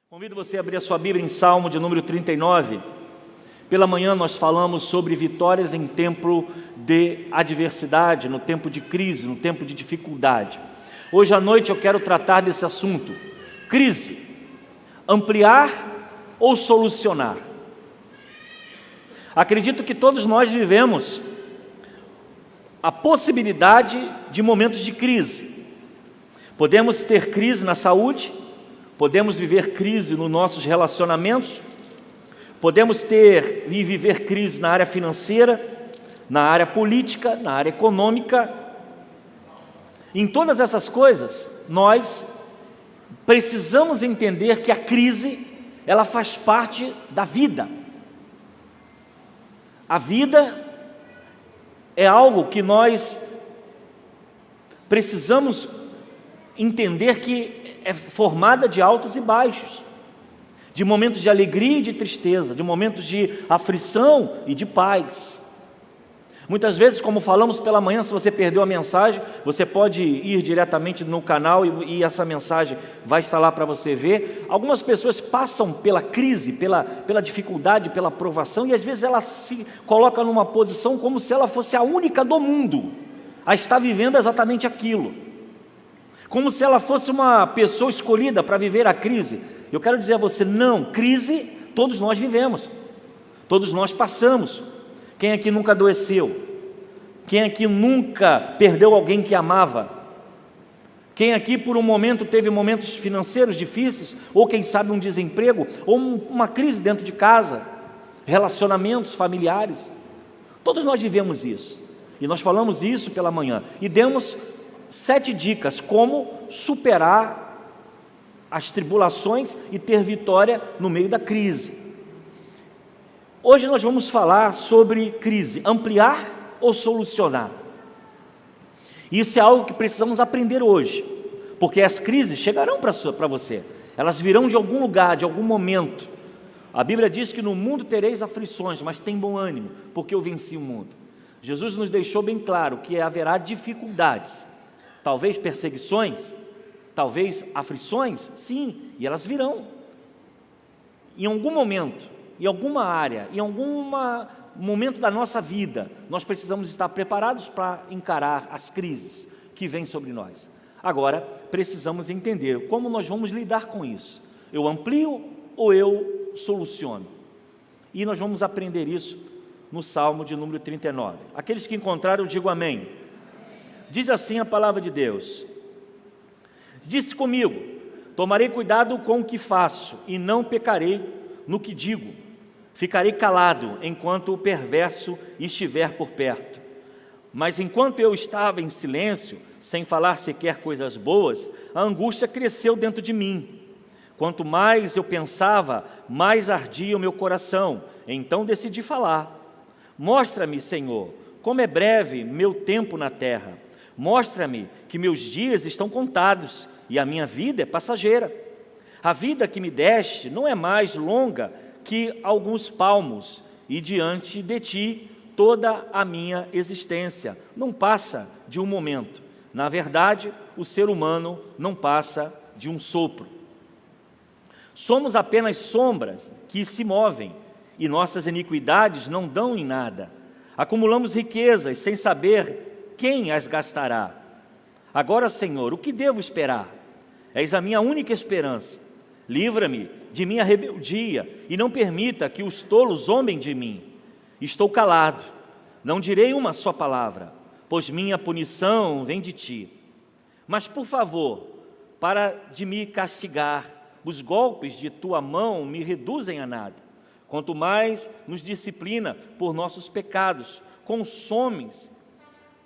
Convido você a abrir a sua Bíblia em Salmo de número 39. Pela manhã nós falamos sobre vitórias em tempo de adversidade, no tempo de crise, no tempo de dificuldade. Hoje à noite eu quero tratar desse assunto: crise, ampliar ou solucionar. Acredito que todos nós vivemos a possibilidade de momentos de crise. Podemos ter crise na saúde, podemos viver crise nos nossos relacionamentos, podemos ter e viver crise na área financeira, na área política, na área econômica. Em todas essas coisas, nós precisamos entender que a crise, ela faz parte da vida. A vida é algo que nós precisamos entender que é formada de altos e baixos, de momentos de alegria e de tristeza, de momentos de aflição e de paz. Muitas vezes, como falamos pela manhã, se você perdeu a mensagem, você pode ir diretamente no canal e essa mensagem vai estar lá para você ver. Algumas pessoas passam pela crise, pela dificuldade, pela provação, e às vezes ela se coloca numa posição como se ela fosse a única do mundo a estar vivendo exatamente aquilo, como se ela fosse uma pessoa escolhida para viver a crise. Eu quero dizer a você, não, crise todos nós vivemos, todos nós passamos. Quem aqui nunca adoeceu? Quem aqui nunca perdeu alguém que amava? Quem aqui por um momento teve momentos financeiros difíceis, ou quem sabe um desemprego, ou uma crise dentro de casa, relacionamentos familiares? Todos nós vivemos isso, e nós falamos isso pela manhã, e demos 7 dicas como superar as tribulações e ter vitória no meio da crise. Hoje nós vamos falar sobre crise, ampliar ou solucionar. Isso é algo que precisamos aprender hoje, porque as crises chegarão para você, elas virão de algum lugar, de algum momento. A Bíblia diz que no mundo tereis aflições, mas tem bom ânimo, porque eu venci o mundo. Jesus nos deixou bem claro que haverá dificuldades, talvez perseguições, talvez aflições, sim, e elas virão. Em algum momento, em alguma área, em algum momento da nossa vida, nós precisamos estar preparados para encarar as crises que vêm sobre nós. Agora, precisamos entender como nós vamos lidar com isso. Eu amplio ou eu soluciono? E nós vamos aprender isso no Salmo de número 39. Aqueles que encontraram, eu digo amém. Diz assim a palavra de Deus: disse comigo, tomarei cuidado com o que faço e não pecarei no que digo. Ficarei calado enquanto o perverso estiver por perto. Mas enquanto eu estava em silêncio, sem falar sequer coisas boas, a angústia cresceu dentro de mim. Quanto mais eu pensava, mais ardia o meu coração. Então decidi falar. Mostra-me, Senhor, como é breve meu tempo na terra. Mostra-me que meus dias estão contados e a minha vida é passageira. A vida que me deste não é mais longa que alguns palmos, e diante de ti toda a minha existência não passa de um momento. Na verdade, o ser humano não passa de um sopro. Somos apenas sombras que se movem, e nossas iniquidades não dão em nada. Acumulamos riquezas sem saber quem as gastará. Agora, Senhor, o que devo esperar? És a minha única esperança. Livra-me de minha rebeldia e não permita que os tolos zombem de mim. Estou calado, não direi uma só palavra, pois minha punição vem de ti. Mas, por favor, para de me castigar, os golpes de tua mão me reduzem a nada. Quanto mais nos disciplina por nossos pecados, consomes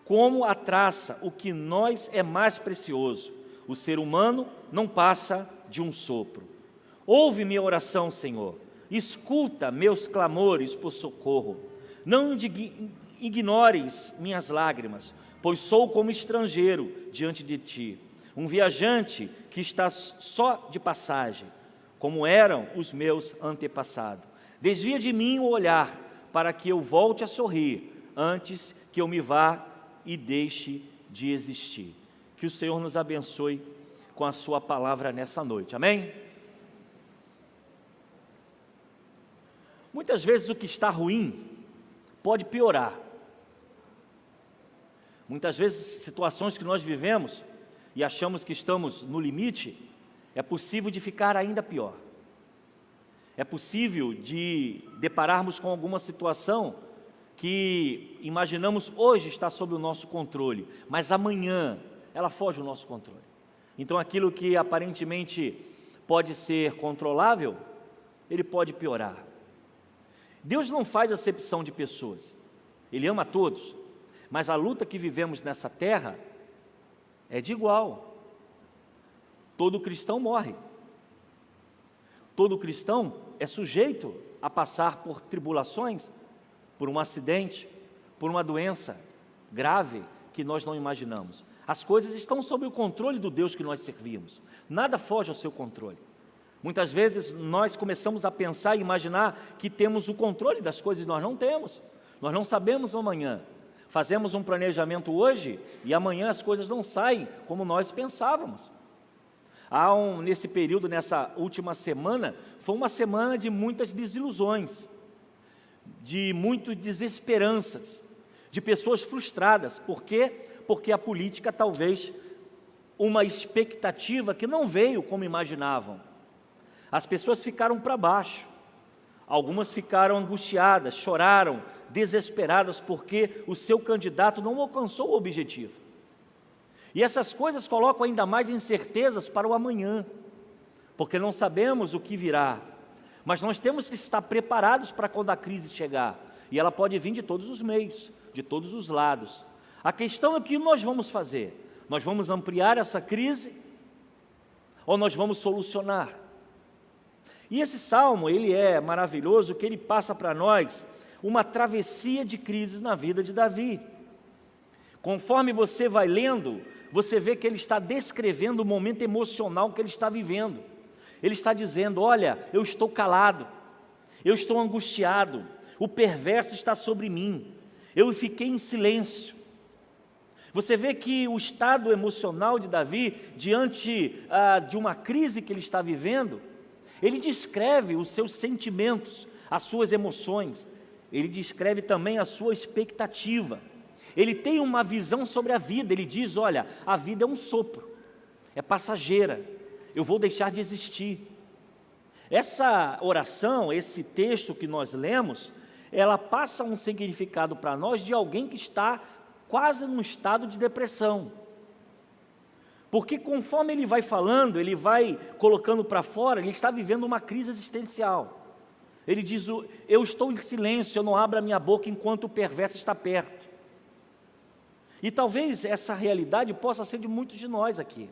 como a traça o que nós é mais precioso. O ser humano não passa de um sopro. Ouve minha oração, Senhor, escuta meus clamores por socorro. Não ignores minhas lágrimas, pois sou como estrangeiro diante de ti, um viajante que está só de passagem, como eram os meus antepassados. Desvia de mim o olhar, para que eu volte a sorrir, antes que eu me vá e deixe de existir. Que o Senhor nos abençoe com a sua palavra nessa noite, amém? Muitas vezes o que está ruim pode piorar. Muitas vezes situações que nós vivemos e achamos que estamos no limite, é possível de ficar ainda pior. É possível de depararmos com alguma situação que imaginamos hoje está sob o nosso controle, mas amanhã ela foge do nosso controle. Então aquilo que aparentemente pode ser controlável, ele pode piorar. Deus não faz acepção de pessoas, Ele ama a todos, mas a luta que vivemos nessa terra é de igual. Todo cristão morre, todo cristão é sujeito a passar por tribulações, por um acidente, por uma doença grave que nós não imaginamos. As coisas estão sob o controle do Deus que nós servimos, nada foge ao seu controle. Muitas vezes nós começamos a pensar e imaginar que temos o controle das coisas, nós não temos, nós não sabemos o amanhã. Fazemos um planejamento hoje e amanhã as coisas não saem como nós pensávamos. Nesse período, nessa última semana, foi uma semana de muitas desilusões, de muitas desesperanças, de pessoas frustradas. Por quê? Porque a política talvez uma expectativa que não veio como imaginavam. As pessoas ficaram para baixo, algumas ficaram angustiadas, choraram, desesperadas porque o seu candidato não alcançou o objetivo. E essas coisas colocam ainda mais incertezas para o amanhã, porque não sabemos o que virá, mas nós temos que estar preparados para quando a crise chegar, e ela pode vir de todos os meios, de todos os lados. A questão é o que nós vamos fazer. Nós vamos ampliar essa crise ou nós vamos solucionar? E esse salmo, ele é maravilhoso, que ele passa para nós uma travessia de crises na vida de Davi. Conforme você vai lendo, você vê que ele está descrevendo o momento emocional que ele está vivendo. Ele está dizendo: olha, eu estou calado, eu estou angustiado, o perverso está sobre mim, eu fiquei em silêncio. Você vê que o estado emocional de Davi, diante de uma crise que ele está vivendo, ele descreve os seus sentimentos, as suas emoções, ele descreve também a sua expectativa. Ele tem uma visão sobre a vida, ele diz: olha, a vida é um sopro, é passageira, eu vou deixar de existir. Essa oração, esse texto que nós lemos, ela passa um significado para nós de alguém que está quase num estado de depressão. Porque conforme ele vai falando, ele vai colocando para fora, ele está vivendo uma crise existencial. Ele diz: eu estou em silêncio, eu não abro a minha boca enquanto o perverso está perto. E talvez essa realidade possa ser de muitos de nós aqui.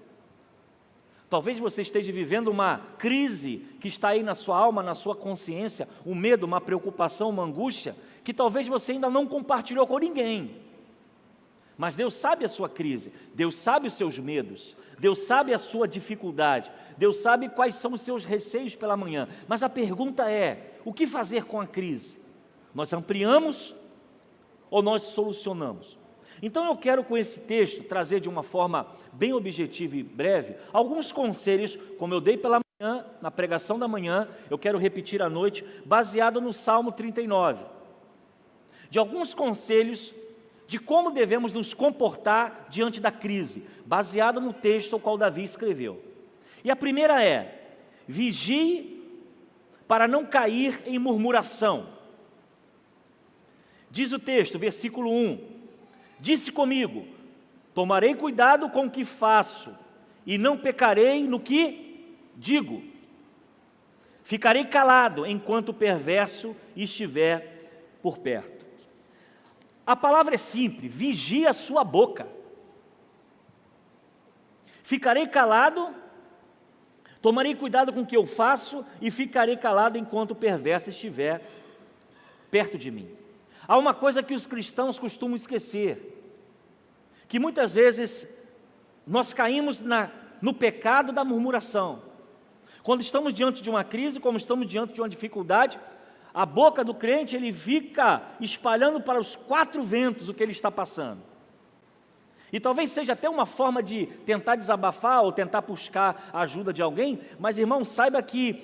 Talvez você esteja vivendo uma crise que está aí na sua alma, na sua consciência, um medo, uma preocupação, uma angústia, que talvez você ainda não compartilhou com ninguém. Mas Deus sabe a sua crise, Deus sabe os seus medos, Deus sabe a sua dificuldade, Deus sabe quais são os seus receios pela manhã. Mas a pergunta é: o que fazer com a crise? Nós ampliamos ou nós solucionamos? Então eu quero, com esse texto, trazer de uma forma bem objetiva e breve alguns conselhos, como eu dei pela manhã, na pregação da manhã, eu quero repetir à noite, baseado no Salmo 39, de alguns conselhos de como devemos nos comportar diante da crise, baseado no texto ao qual Davi escreveu. E a primeira é: vigie para não cair em murmuração. Diz o texto, versículo 1: disse comigo, tomarei cuidado com o que faço, e não pecarei no que digo. Ficarei calado enquanto o perverso estiver por perto. A palavra é simples: vigie a sua boca. Ficarei calado, tomarei cuidado com o que eu faço, e ficarei calado enquanto o perverso estiver perto de mim. Há uma coisa que os cristãos costumam esquecer, que muitas vezes nós caímos no pecado da murmuração. Quando estamos diante de uma crise, como estamos diante de uma dificuldade, a boca do crente, ele fica espalhando para os quatro ventos o que ele está passando. E talvez seja até uma forma de tentar desabafar ou tentar buscar a ajuda de alguém, mas irmão, saiba que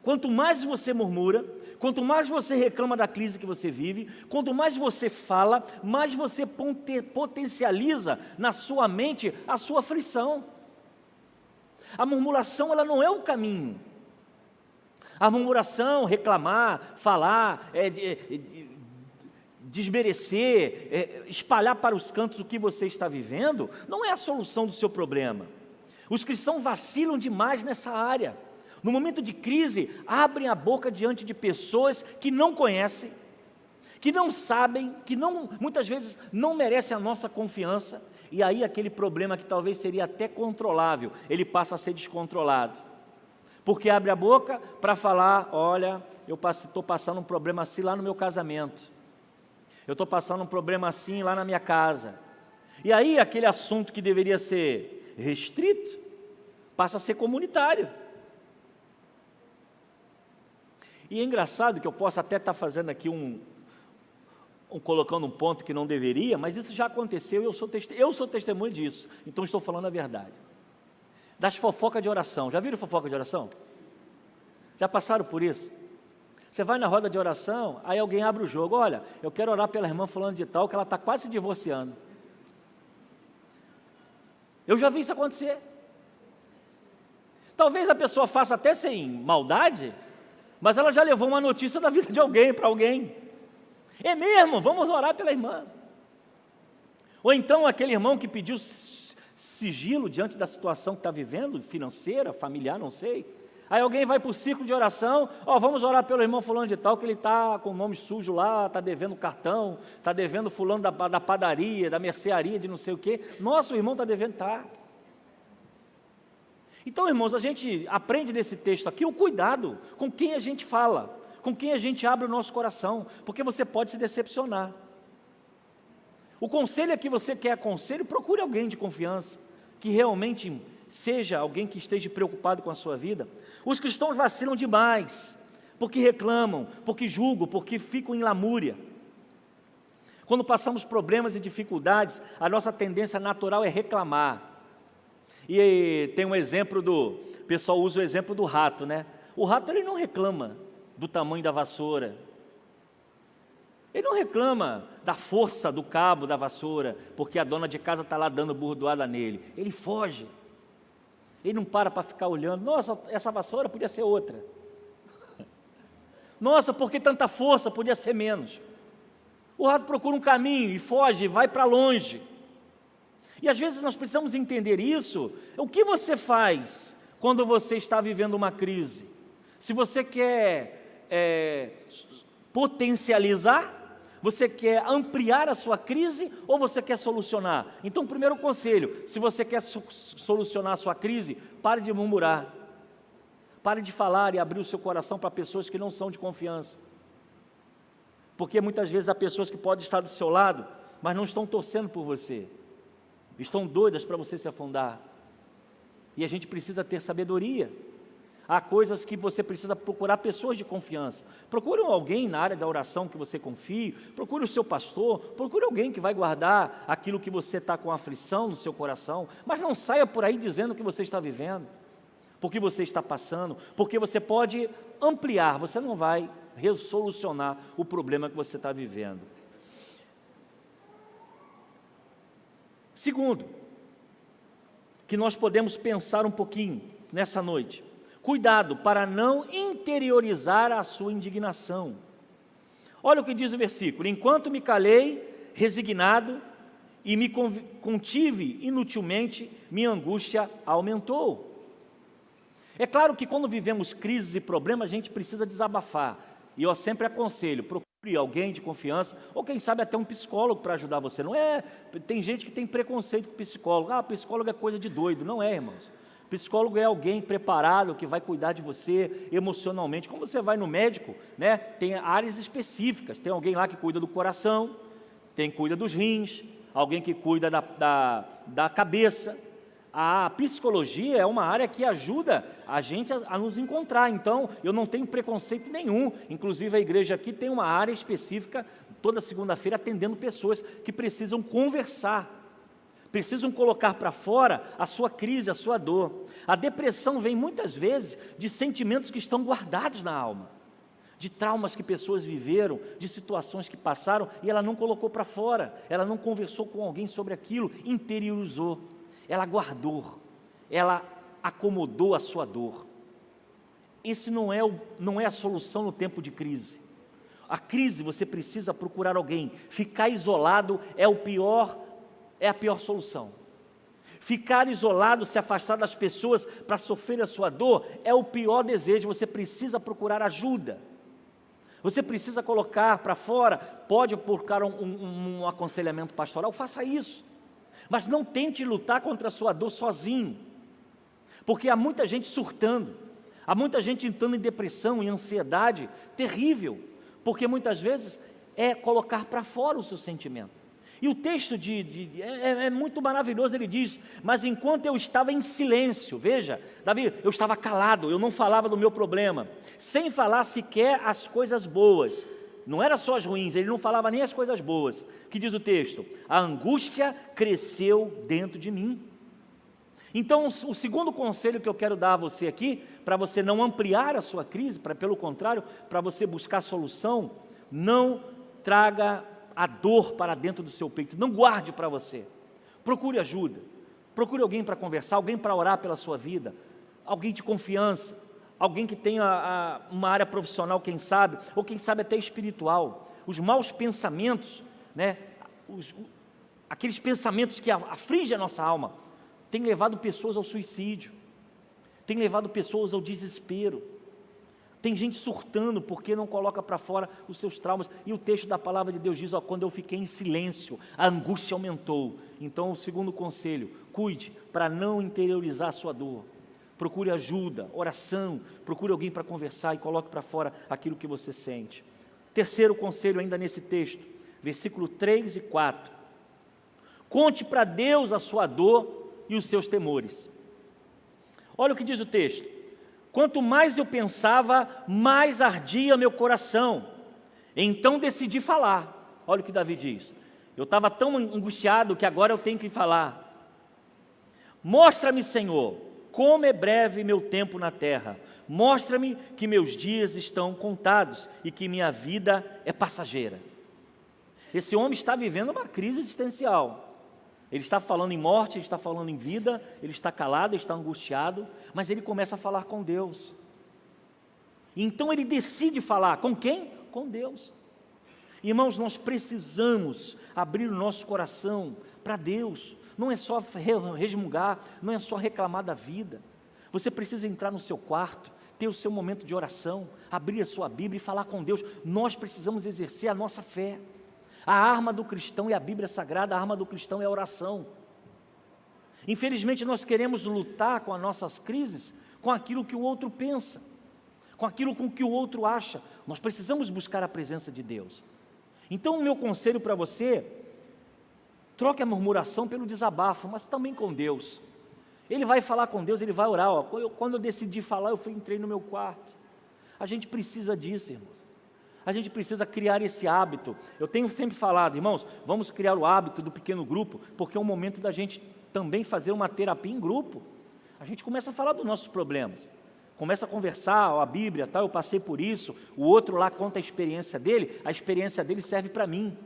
Quanto mais você murmura, quanto mais você reclama da crise que você vive, quanto mais você fala, mais você potencializa na sua mente a sua aflição. A murmuração, ela não é o caminho. A murmuração, reclamar, falar, desmerecer, espalhar para os cantos o que você está vivendo, não é a solução do seu problema. Os cristãos vacilam demais nessa área. No momento de crise, abrem a boca diante de pessoas que não conhecem, que não sabem, que muitas vezes não merecem a nossa confiança, e aí aquele problema que talvez seria até controlável, ele passa a ser descontrolado. Porque abre a boca para falar: olha, eu estou passando um problema assim lá no meu casamento, eu estou passando um problema assim lá na minha casa. E aí aquele assunto que deveria ser restrito, passa a ser comunitário. E é engraçado que eu posso até estar fazendo aqui colocando um ponto que não deveria, mas isso já aconteceu e eu sou testemunho disso, então estou falando a verdade. Das fofocas de oração, já viram fofoca de oração? Já passaram por isso? Você vai na roda de oração, aí alguém abre o jogo: olha, eu quero orar pela irmã fulano de tal, que ela está quase se divorciando. Eu já vi isso acontecer. Talvez a pessoa faça até sem maldade, mas ela já levou uma notícia da vida de alguém para alguém. É mesmo, vamos orar pela irmã. Ou então aquele irmão que pediu sigilo diante da situação que está vivendo, financeira, familiar, não sei. Aí alguém vai para o círculo de oração: vamos orar pelo irmão fulano de tal, que ele está com o nome sujo lá, está devendo cartão, está devendo fulano da padaria, da mercearia, de não sei o quê. Nossa, o irmão está devendo, tá. Então, irmãos, a gente aprende nesse texto aqui o cuidado com quem a gente fala, com quem a gente abre o nosso coração, porque você pode se decepcionar. O conselho é que você quer conselho, procure alguém de confiança, que realmente seja alguém que esteja preocupado com a sua vida. Os cristãos vacilam demais, porque reclamam, porque julgam, porque ficam em lamúria. Quando passamos problemas e dificuldades, a nossa tendência natural é reclamar. E tem um exemplo o pessoal usa o exemplo do rato, né? O rato, ele não reclama do tamanho da vassoura, ele não reclama da força do cabo da vassoura, porque a dona de casa está lá dando burdoada nele. Ele foge, ele não para ficar olhando: nossa, essa vassoura podia ser outra, nossa, por que tanta força, podia ser menos. O rato procura um caminho e foge, vai para longe. E às vezes nós precisamos entender isso. O que você faz quando você está vivendo uma crise? Se você quer potencializar, você quer ampliar a sua crise ou você quer solucionar? Então, primeiro conselho: se você quer solucionar a sua crise, pare de murmurar, pare de falar e abrir o seu coração para pessoas que não são de confiança, porque muitas vezes há pessoas que podem estar do seu lado, mas não estão torcendo por você, estão doidas para você se afundar. E a gente precisa ter sabedoria. Há coisas que você precisa procurar pessoas de confiança. Procure alguém na área da oração que você confie, procure o seu pastor, procure alguém que vai guardar aquilo que você está com aflição no seu coração, mas não saia por aí dizendo o que você está vivendo, porque você está passando, porque você pode ampliar, você não vai resolucionar o problema que você está vivendo. Segundo, que nós podemos pensar um pouquinho nessa noite: cuidado para não interiorizar a sua indignação. Olha o que diz o versículo: enquanto me calei, resignado, e me contive inutilmente, minha angústia aumentou. É claro que quando vivemos crises e problemas, a gente precisa desabafar, e eu sempre aconselho: procure alguém de confiança, ou quem sabe até um psicólogo para ajudar você. Tem gente que tem preconceito com psicólogo: psicólogo é coisa de doido. Não é, irmãos. Psicólogo é alguém preparado, que vai cuidar de você emocionalmente. Como você vai no médico, né? Tem áreas específicas, tem alguém lá que cuida do coração, tem que cuida dos rins, alguém que cuida da cabeça. A psicologia é uma área que ajuda a gente a nos encontrar. Então, eu não tenho preconceito nenhum. Inclusive, a igreja aqui tem uma área específica, toda segunda-feira, atendendo pessoas que precisam conversar, precisam colocar para fora a sua crise, a sua dor. A depressão vem muitas vezes de sentimentos que estão guardados na alma, de traumas que pessoas viveram, de situações que passaram e ela não colocou para fora, ela não conversou com alguém sobre aquilo, interiorizou, ela guardou, ela acomodou a sua dor. Esse não é a solução no tempo de crise. A crise você precisa procurar alguém, ficar isolado é a pior solução. Ficar isolado, se afastar das pessoas para sofrer a sua dor é o pior desejo, você precisa procurar ajuda. Você precisa colocar para fora, pode procurar um aconselhamento pastoral, faça isso. Mas não tente lutar contra a sua dor sozinho, porque há muita gente surtando, há muita gente entrando em depressão, em ansiedade, terrível, porque muitas vezes é colocar para fora o seu sentimento. E o texto é muito maravilhoso, ele diz, mas enquanto eu estava em silêncio, veja, Davi, eu estava calado, eu não falava do meu problema, sem falar sequer as coisas boas, não era só as ruins, ele não falava nem as coisas boas, que diz o texto, a angústia cresceu dentro de mim. Então o segundo conselho que eu quero dar a você aqui, para você não ampliar a sua crise, pelo contrário, para você buscar solução, não traga a dor para dentro do seu peito, não guarde para você, procure ajuda, procure alguém para conversar, alguém para orar pela sua vida, alguém de confiança, alguém que tenha uma área profissional, quem sabe, ou quem sabe até espiritual. Os maus pensamentos, né, aqueles pensamentos que afligem a nossa alma, têm levado pessoas ao suicídio, têm levado pessoas ao desespero. Tem gente surtando porque não coloca para fora os seus traumas. E o texto da palavra de Deus diz, quando eu fiquei em silêncio, a angústia aumentou. Então o segundo conselho, cuide para não interiorizar a sua dor. Procure ajuda, oração, procure alguém para conversar e coloque para fora aquilo que você sente. Terceiro conselho ainda nesse texto, versículo 3 e 4. Conte para Deus a sua dor e os seus temores. Olha o que diz o texto. Quanto mais eu pensava, mais ardia meu coração. Então decidi falar. Olha o que Davi diz. Eu estava tão angustiado que agora eu tenho que falar. Mostra-me, Senhor, como é breve meu tempo na terra. Mostra-me que meus dias estão contados e que minha vida é passageira. Esse homem está vivendo uma crise existencial. Ele está falando em morte, ele está falando em vida, ele está calado, ele está angustiado, mas ele começa a falar com Deus. Então ele decide falar, com quem? Com Deus. Irmãos, nós precisamos abrir o nosso coração para Deus, não é só resmungar, não é só reclamar da vida, você precisa entrar no seu quarto, ter o seu momento de oração, abrir a sua Bíblia e falar com Deus. Nós precisamos exercer a nossa fé. A arma do cristão é a Bíblia Sagrada, a arma do cristão é a oração. Infelizmente nós queremos lutar com as nossas crises, com aquilo que o outro pensa, com aquilo com que o outro acha. Nós precisamos buscar a presença de Deus. Então o meu conselho para você, troque a murmuração pelo desabafo, mas também com Deus. Ele vai falar com Deus, ele vai orar. Quando eu decidi falar, entrei no meu quarto. A gente precisa disso, irmãos. A gente precisa criar esse hábito. Eu tenho sempre falado, irmãos, vamos criar o hábito do pequeno grupo, porque é o momento da gente também fazer uma terapia em grupo. A gente começa a falar dos nossos problemas, começa a conversar, a Bíblia, eu passei por isso, o outro lá conta a experiência dele serve para mim,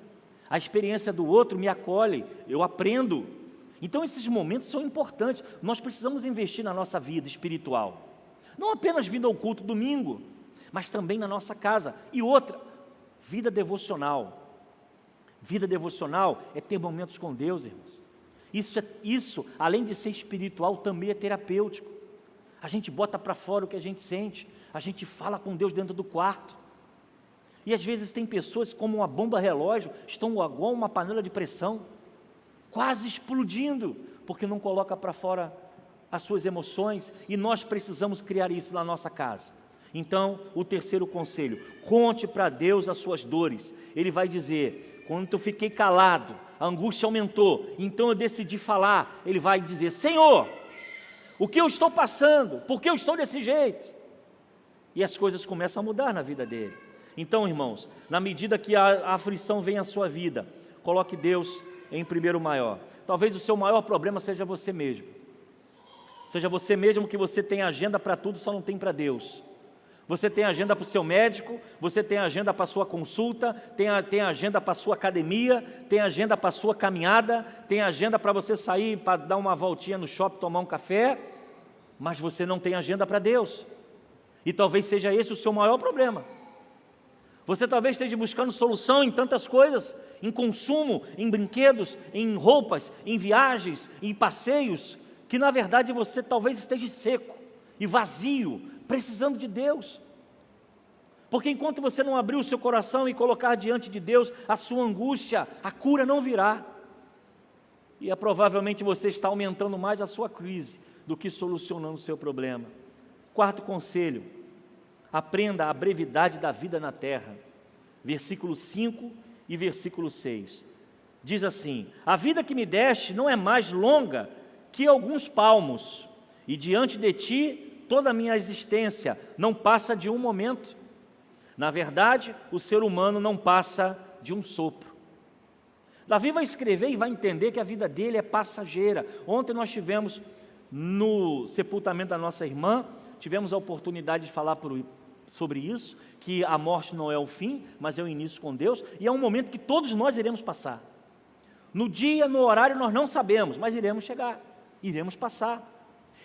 a experiência do outro me acolhe, eu aprendo. Então esses momentos são importantes, nós precisamos investir na nossa vida espiritual, não apenas vindo ao culto domingo, mas também na nossa casa. E outra, vida devocional. Vida devocional é ter momentos com Deus, irmãos. Isso, além de ser espiritual, também é terapêutico. A gente bota para fora o que a gente sente, a gente fala com Deus dentro do quarto. E às vezes tem pessoas como uma bomba relógio, estão igual uma panela de pressão, quase explodindo, porque não coloca para fora as suas emoções, e nós precisamos criar isso na nossa casa. Então, o terceiro conselho, conte para Deus as suas dores. Ele vai dizer, quando eu fiquei calado, a angústia aumentou, então eu decidi falar. Ele vai dizer, Senhor, o que eu estou passando? Por que eu estou desse jeito? E as coisas começam a mudar na vida dele. Então, irmãos, na medida que a aflição vem à sua vida, coloque Deus em primeiro talvez o seu maior problema seja você mesmo. Seja você mesmo, que você tem agenda para tudo, só não tem para Deus. Você tem agenda para o seu médico, você tem agenda para a sua consulta, tem agenda para a sua academia, tem agenda para a sua caminhada, tem agenda para você sair, para dar uma voltinha no shopping, tomar um café, mas você não tem agenda para Deus. E talvez seja esse o seu maior problema. Você talvez esteja buscando solução em tantas coisas, em consumo, em brinquedos, em roupas, em viagens, em passeios, que na verdade você talvez esteja seco e vazio, precisando de Deus. Porque enquanto você não abrir o seu coração e colocar diante de Deus a sua angústia, a cura não virá. E provavelmente você está aumentando mais a sua crise do que solucionando o seu problema. Quarto conselho: aprenda a brevidade da vida na terra. Versículo 5 e versículo 6. Diz assim: a vida que me deste não é mais longa que alguns palmos, e diante de ti toda a minha existência não passa de um momento. Na verdade, o ser humano não passa de um sopro. Davi vai escrever e vai entender que a vida dele é passageira. Ontem nós tivemos, no sepultamento da nossa irmã, tivemos a oportunidade de falar sobre isso, que a morte não é o fim, mas é o início com Deus, e é um momento que todos nós iremos passar. No dia, no horário, nós não sabemos, mas iremos chegar, iremos passar.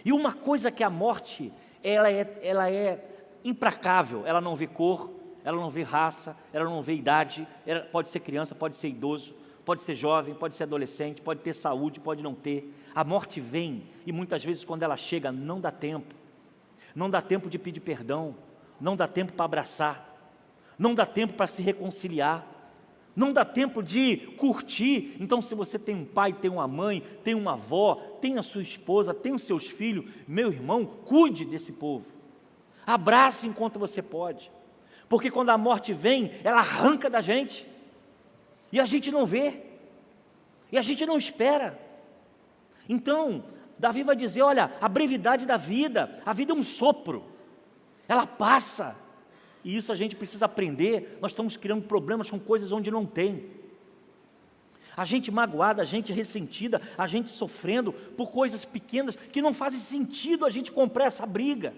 E uma coisa que a morte, ela é implacável, ela não vê cor, ela não vê raça, ela não vê idade, ela pode ser criança, pode ser idoso, pode ser jovem, pode ser adolescente, pode ter saúde, pode não ter. A morte vem, e muitas vezes quando ela chega, não dá tempo de pedir perdão, não dá tempo para abraçar, não dá tempo para se reconciliar, não dá tempo de curtir. Então, se você tem um pai, tem uma mãe, tem uma avó, tem a sua esposa, tem os seus filhos, meu irmão, cuide desse povo, abrace enquanto você pode, porque quando a morte vem, ela arranca da gente, e a gente não vê, e a gente não espera. Então, Davi vai dizer: olha, a brevidade da vida, a vida é um sopro, ela passa. E isso a gente precisa aprender. Nós estamos criando problemas com coisas onde não tem. A gente magoada, a gente ressentida, a gente sofrendo por coisas pequenas que não fazem sentido a gente comprar essa briga.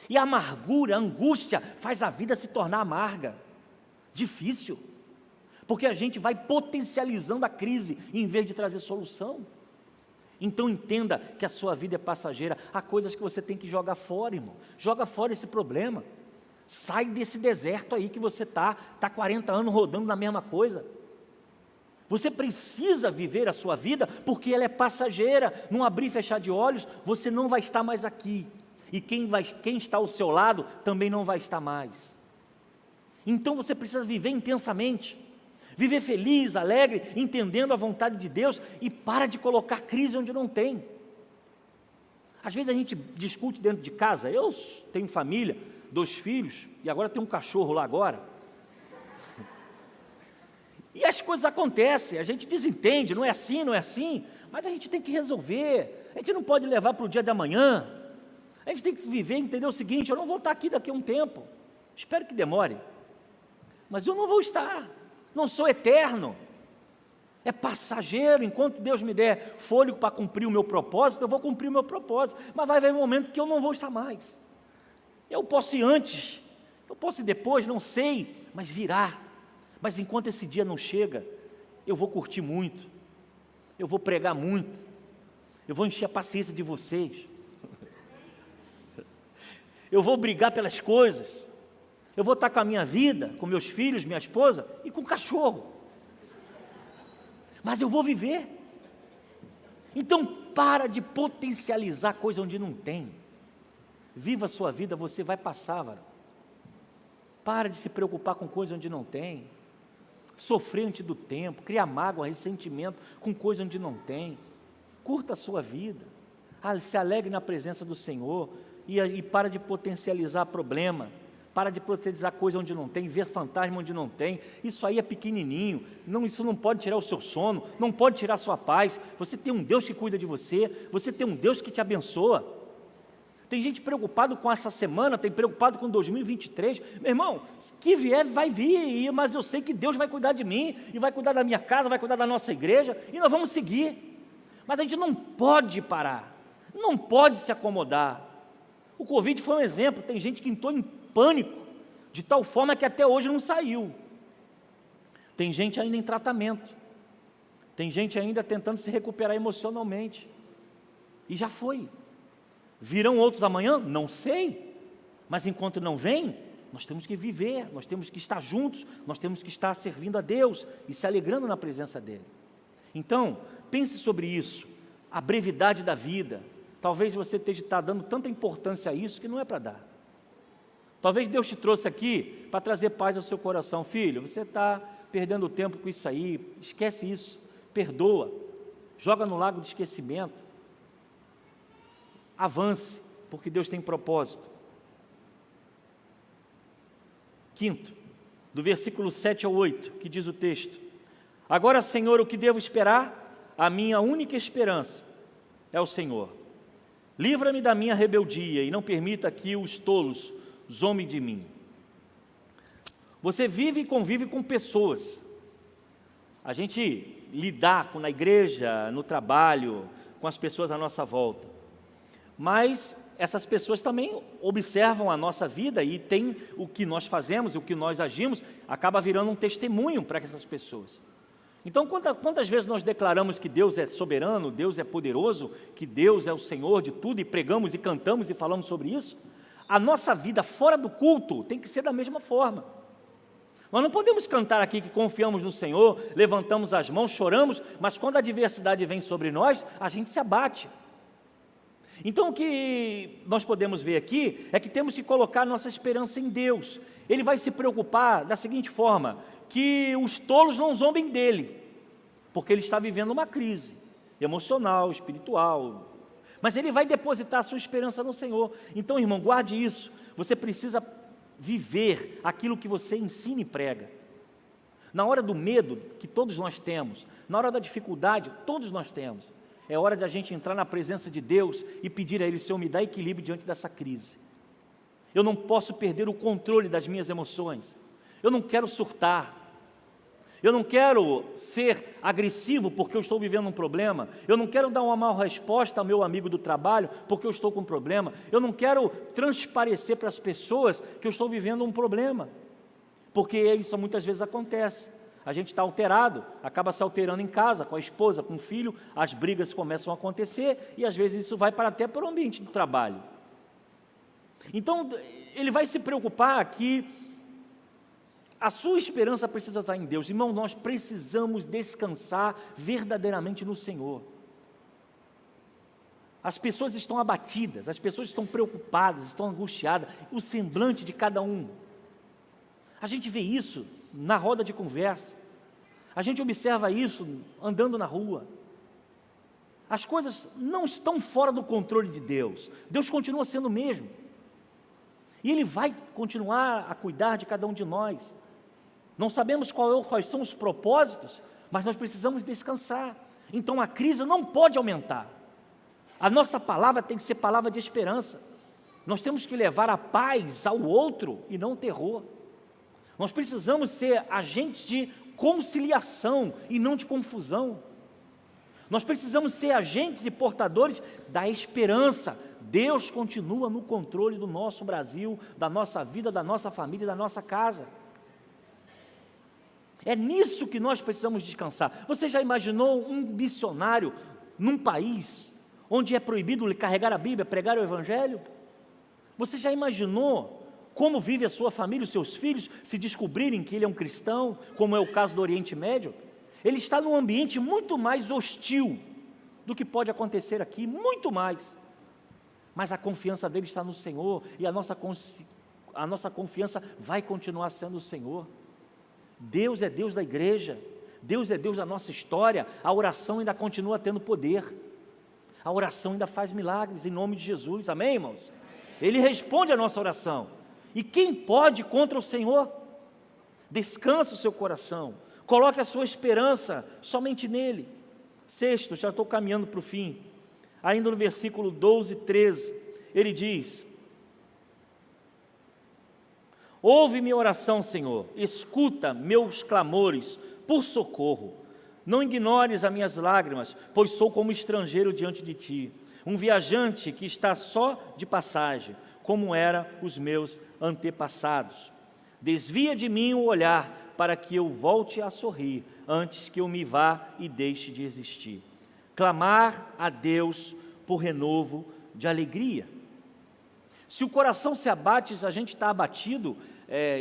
E a amargura, a angústia faz a vida se tornar amarga, difícil, porque a gente vai potencializando a crise em vez de trazer solução. Então entenda que a sua vida é passageira. Há coisas que você tem que jogar fora, irmão. Joga fora esse problema. Sai desse deserto aí que você está 40 anos rodando na mesma coisa. Você precisa viver a sua vida, porque ela é passageira. Num abrir e fechar de olhos, você não vai estar mais aqui, e quem está ao seu lado também não vai estar mais. Então você precisa viver intensamente, viver feliz, alegre, entendendo a vontade de Deus, e para de colocar crise onde não tem. Às vezes a gente discute dentro de casa. Eu tenho família, 2 filhos, e agora tem um cachorro lá agora. E as coisas acontecem, a gente desentende, não é assim, mas a gente tem que resolver. A gente não pode levar para o dia de amanhã. A gente tem que viver, entender o seguinte: eu não vou estar aqui daqui a um tempo, espero que demore, mas eu não vou estar, não sou eterno, é passageiro. Enquanto Deus me der fôlego para cumprir o meu propósito, eu vou cumprir o meu propósito, mas vai haver um momento que eu não vou estar mais. Eu posso ir antes, eu posso ir depois, não sei, mas virá. Mas enquanto esse dia não chega, eu vou curtir muito, eu vou pregar muito, eu vou encher a paciência de vocês, eu vou brigar pelas coisas, eu vou estar com a minha vida, com meus filhos, minha esposa e com o cachorro, mas eu vou viver. Então para de potencializar coisa onde não tem. Viva a sua vida, você vai passar, varão. Para de se preocupar com coisa onde não tem, sofrer antes do tempo, criar mágoa, ressentimento com coisa onde não tem. Curta a sua vida, se alegre na presença do Senhor, e para de potencializar problema, para de potencializar coisa onde não tem, ver fantasma onde não tem. Isso aí é pequenininho, isso não pode tirar o seu sono, não pode tirar a sua paz. Você tem um Deus que cuida de você, você tem um Deus que te abençoa. Tem gente preocupado com essa semana, tem preocupado com 2023. Meu irmão, que vier, vai vir, mas eu sei que Deus vai cuidar de mim, e vai cuidar da minha casa, vai cuidar da nossa igreja, e nós vamos seguir. Mas a gente não pode parar, não pode se acomodar. O Covid foi um exemplo, tem gente que entrou em pânico, de tal forma que até hoje não saiu. Tem gente ainda em tratamento, tem gente ainda tentando se recuperar emocionalmente, e já foi. Virão outros amanhã? Não sei, mas enquanto não vem, nós temos que viver, nós temos que estar juntos, nós temos que estar servindo a Deus e se alegrando na presença dEle. Então, pense sobre isso, a brevidade da vida. Talvez você esteja dando tanta importância a isso que não é para dar. Talvez Deus te trouxe aqui para trazer paz ao seu coração. Filho, você está perdendo tempo com isso aí, esquece isso, perdoa, joga no lago de esquecimento. Avance, porque Deus tem propósito. Quinto, do versículo 7 ao 8, que diz o texto: agora, Senhor, o que devo esperar? A minha única esperança é o Senhor. Livra-me da minha rebeldia e não permita que os tolos zombem de mim. Você vive e convive com pessoas. A gente lidar na igreja, no trabalho, com as pessoas à nossa volta. Mas essas pessoas também observam a nossa vida e tem o que nós fazemos, o que nós agimos, acaba virando um testemunho para essas pessoas. Então, quantas vezes nós declaramos que Deus é soberano, Deus é poderoso, que Deus é o Senhor de tudo, e pregamos e cantamos e falamos sobre isso? A nossa vida fora do culto tem que ser da mesma forma. Nós não podemos cantar aqui que confiamos no Senhor, levantamos as mãos, choramos, mas quando a adversidade vem sobre nós, a gente se abate. Então o que nós podemos ver aqui é que temos que colocar nossa esperança em Deus. Ele vai se preocupar da seguinte forma: que os tolos não zombem dele, porque ele está vivendo uma crise emocional, espiritual, mas ele vai depositar a sua esperança no Senhor. Então, irmão, guarde isso, você precisa viver aquilo que você ensina e prega. Na hora do medo, que todos nós temos, na hora da dificuldade, todos nós temos, é hora de a gente entrar na presença de Deus e pedir a Ele: Senhor, me dá equilíbrio diante dessa crise. Eu não posso perder o controle das minhas emoções. Eu não quero surtar. Eu não quero ser agressivo porque eu estou vivendo um problema. Eu não quero dar uma mal resposta ao meu amigo do trabalho porque eu estou com um problema. Eu não quero transparecer para as pessoas que eu estou vivendo um problema, porque isso muitas vezes acontece. A gente está alterado, acaba se alterando em casa, com a esposa, com o filho, as brigas começam a acontecer e às vezes isso vai até para o ambiente do trabalho. Então, ele vai se preocupar que a sua esperança precisa estar em Deus. Irmão, nós precisamos descansar verdadeiramente no Senhor. As pessoas estão abatidas, as pessoas estão preocupadas, estão angustiadas, o semblante de cada um. A gente vê isso na roda de conversa, a gente observa isso andando na rua. As coisas não estão fora do controle de Deus. Deus continua sendo o mesmo, e Ele vai continuar a cuidar de cada um de nós. Não sabemos quais são os propósitos, mas nós precisamos descansar. Então a crise não pode aumentar. A nossa palavra tem que ser palavra de esperança. Nós temos que levar a paz ao outro e não o terror. Nós precisamos ser agentes de conciliação e não de confusão. Nós precisamos ser agentes e portadores da esperança. Deus continua no controle do nosso Brasil, da nossa vida, da nossa família e da nossa casa. É nisso que nós precisamos descansar. Você já imaginou um missionário num país onde é proibido carregar a Bíblia, pregar o Evangelho? Você já imaginou como vive a sua família, os seus filhos, se descobrirem que ele é um cristão, como é o caso do Oriente Médio? Ele está num ambiente muito mais hostil do que pode acontecer aqui, muito mais. Mas a confiança dele está no Senhor, e a nossa confiança vai continuar sendo o Senhor. Deus é Deus da igreja, Deus é Deus da nossa história. A oração ainda continua tendo poder, a oração ainda faz milagres em nome de Jesus, amém, irmãos? Ele responde a nossa oração, e quem pode contra o Senhor? Descansa o seu coração, coloque a sua esperança somente nele. Sexto, já estou caminhando para o fim, ainda no versículo 12 e 13, ele diz: ouve minha oração, Senhor, escuta meus clamores por socorro. Não ignores as minhas lágrimas, pois sou como estrangeiro diante de ti, um viajante que está só de passagem, como eram os meus antepassados. Desvia de mim o olhar, para que eu volte a sorrir, antes que eu me vá e deixe de existir. Clamar a Deus por renovo de alegria. Se o coração se abate, se a gente está abatido,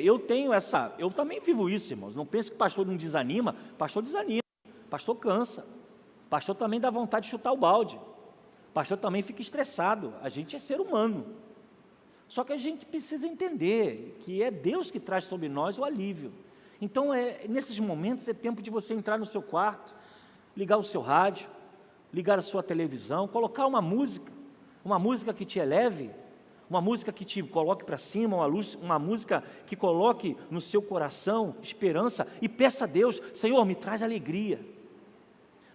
eu também vivo isso, irmãos. Não pense que pastor não desanima, pastor desanima, pastor cansa, pastor também dá vontade de chutar o balde, pastor também fica estressado, a gente é ser humano. Só que a gente precisa entender que é Deus que traz sobre nós o alívio. Então, nesses momentos é tempo de você entrar no seu quarto, ligar o seu rádio, ligar a sua televisão, colocar uma música que te eleve, uma música que te coloque para cima, uma música que coloque no seu coração esperança, e peça a Deus: Senhor, me traz alegria.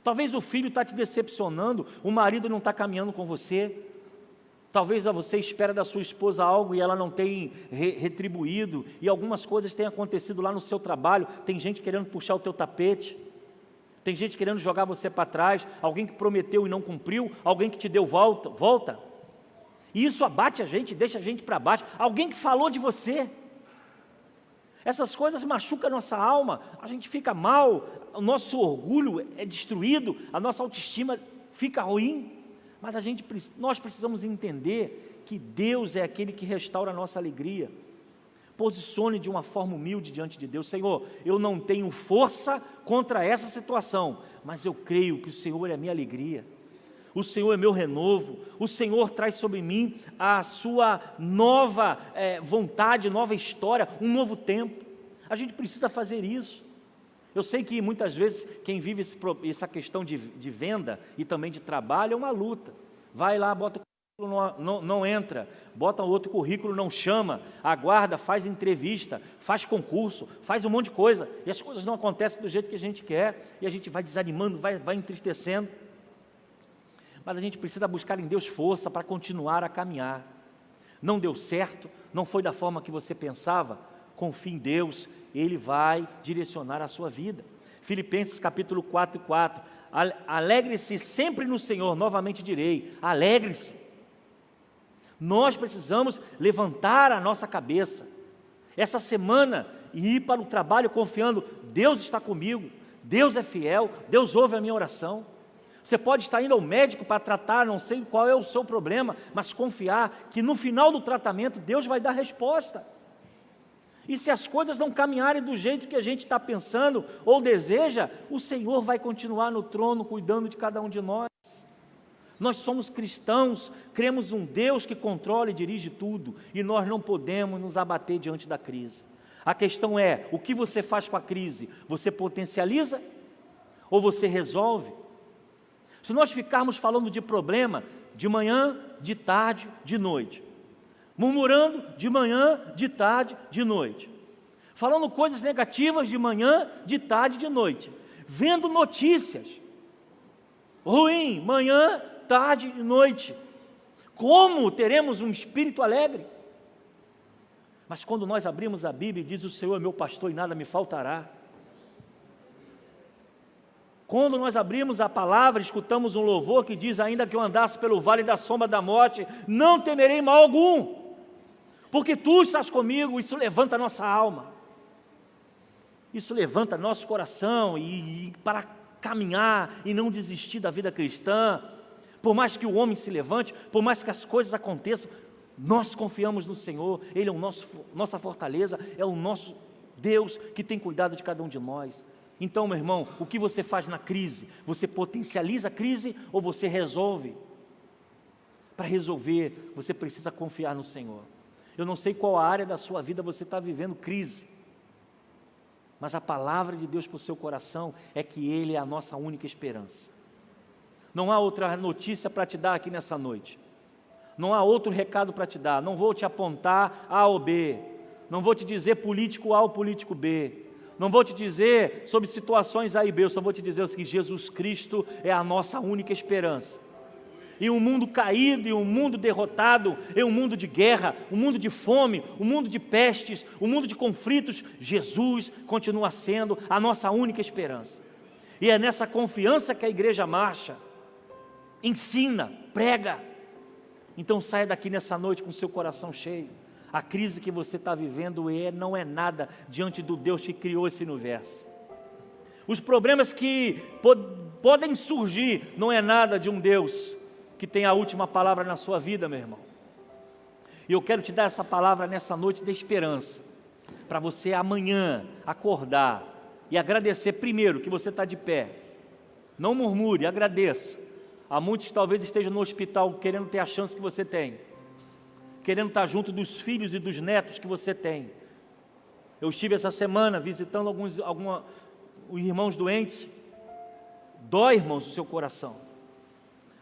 Talvez o filho está te decepcionando, o marido não está caminhando com você, talvez você espera da sua esposa algo e ela não tem retribuído, e algumas coisas têm acontecido lá no seu trabalho, tem gente querendo puxar o teu tapete, tem gente querendo jogar você para trás, alguém que prometeu e não cumpriu, alguém que te deu volta, e isso abate a gente, deixa a gente para baixo, alguém que falou de você. Essas coisas machucam a nossa alma, a gente fica mal, o nosso orgulho é destruído, a nossa autoestima fica ruim. Mas nós precisamos entender que Deus é aquele que restaura a nossa alegria. Posicione de uma forma humilde diante de Deus: Senhor, eu não tenho força contra essa situação, mas eu creio que o Senhor é a minha alegria, o Senhor é meu renovo, o Senhor traz sobre mim a sua nova vontade, nova história, um novo tempo. A gente precisa fazer isso. Eu sei que muitas vezes quem vive essa questão de venda e também de trabalho é uma luta. Vai lá, bota o currículo, não entra, bota outro currículo, não chama, aguarda, faz entrevista, faz concurso, faz um monte de coisa, e as coisas não acontecem do jeito que a gente quer, e a gente vai desanimando, vai entristecendo. Mas a gente precisa buscar em Deus força para continuar a caminhar. Não deu certo, não foi da forma que você pensava, confie em Deus, Ele vai direcionar a sua vida. Filipenses capítulo 4:4, alegre-se sempre no Senhor, novamente direi, alegre-se. Nós precisamos levantar a nossa cabeça, essa semana, e ir para o trabalho confiando: Deus está comigo, Deus é fiel, Deus ouve a minha oração. Você pode estar indo ao médico para tratar, não sei qual é o seu problema, mas confiar que no final do tratamento Deus vai dar resposta. E se as coisas não caminharem do jeito que a gente está pensando ou deseja, o Senhor vai continuar no trono cuidando de cada um de nós. Nós somos cristãos, cremos um Deus que controla e dirige tudo, e nós não podemos nos abater diante da crise. A questão é: o que você faz com a crise? Você potencializa ou você resolve? Se nós ficarmos falando de problema de manhã, de tarde, de noite, murmurando de manhã, de tarde, de noite, falando coisas negativas de manhã, de tarde, de noite, vendo notícias ruins, manhã, tarde e noite, como teremos um espírito alegre? Mas quando nós abrimos a Bíblia e diz: o Senhor é meu pastor e nada me faltará. Quando nós abrimos a palavra, escutamos um louvor que diz: ainda que eu andasse pelo vale da sombra da morte, não temerei mal algum, porque Tu estás comigo. Isso levanta a nossa alma, isso levanta nosso coração e para caminhar e não desistir da vida cristã. Por mais que o homem se levante, por mais que as coisas aconteçam, nós confiamos no Senhor. Ele é nossa fortaleza, é o nosso Deus que tem cuidado de cada um de nós. Então, meu irmão, o que você faz na crise? Você potencializa a crise ou você resolve? Para resolver, você precisa confiar no Senhor. Eu não sei qual área da sua vida você está vivendo crise, mas a palavra de Deus para o seu coração é que Ele é a nossa única esperança. Não há outra notícia para te dar aqui nessa noite, não há outro recado para te dar. Não vou te apontar A ou B, não vou te dizer político A ou político B, não vou te dizer sobre situações A e B, eu só vou te dizer que Jesus Cristo é a nossa única esperança. em um mundo caído, em um mundo derrotado, em um mundo de guerra, um mundo de fome, um mundo de pestes, um mundo de conflitos, Jesus continua sendo a nossa única esperança. E é nessa confiança que a igreja marcha, ensina, prega. Então saia daqui nessa noite com seu coração cheio. A crise que você está vivendo não é nada diante do Deus que criou esse universo. Os problemas que podem surgir não é nada de um Deus que tem a última palavra na sua vida, meu irmão. E eu quero te dar essa palavra nessa noite de esperança, para você amanhã acordar e agradecer primeiro que você está de pé. Não murmure, agradeça. Há muitos que talvez estejam no hospital querendo ter a chance que você tem, querendo estar junto dos filhos e dos netos que você tem. Eu estive essa semana visitando alguns irmãos doentes. Dói, irmãos, o seu coração.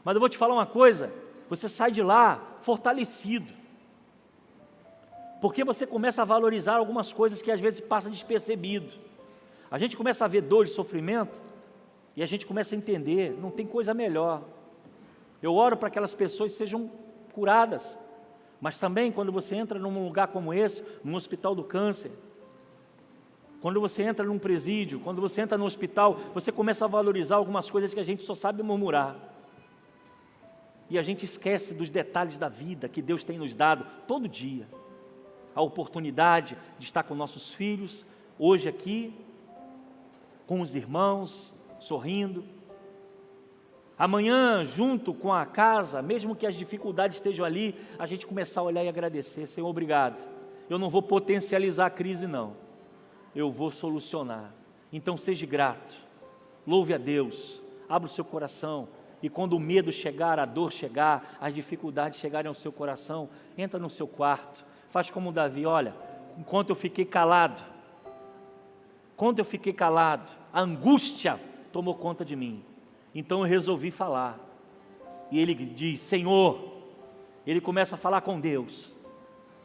Mas eu vou te falar uma coisa, você sai de lá fortalecido, porque você começa a valorizar algumas coisas que às vezes passa despercebido. A gente começa a ver dor e sofrimento, e a gente começa a entender, não tem coisa melhor. Eu oro para que aquelas pessoas sejam curadas, mas também quando você entra num lugar como esse, num hospital do câncer, quando você entra num presídio, quando você entra no hospital, você começa a valorizar algumas coisas que a gente só sabe murmurar. E a gente esquece dos detalhes da vida que Deus tem nos dado todo dia. A oportunidade de estar com nossos filhos, hoje aqui, com os irmãos, sorrindo. Amanhã, junto com a casa, mesmo que as dificuldades estejam ali, a gente começar a olhar e agradecer. Senhor, obrigado. Eu não vou potencializar a crise, não. Eu vou solucionar. Então seja grato. Louve a Deus. Abra o seu coração. E quando o medo chegar, a dor chegar, as dificuldades chegarem ao seu coração, entra no seu quarto. Faz como Davi, olha, enquanto eu fiquei calado, a angústia tomou conta de mim. Então eu resolvi falar. E ele diz, Senhor, ele começa a falar com Deus.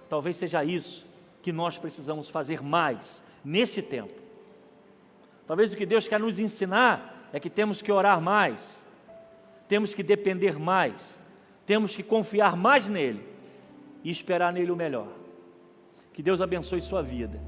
Talvez seja isso que nós precisamos fazer mais neste tempo. Talvez o que Deus quer nos ensinar é que temos que orar mais, temos que depender mais, temos que confiar mais nele e esperar nele o melhor. Que Deus abençoe sua vida.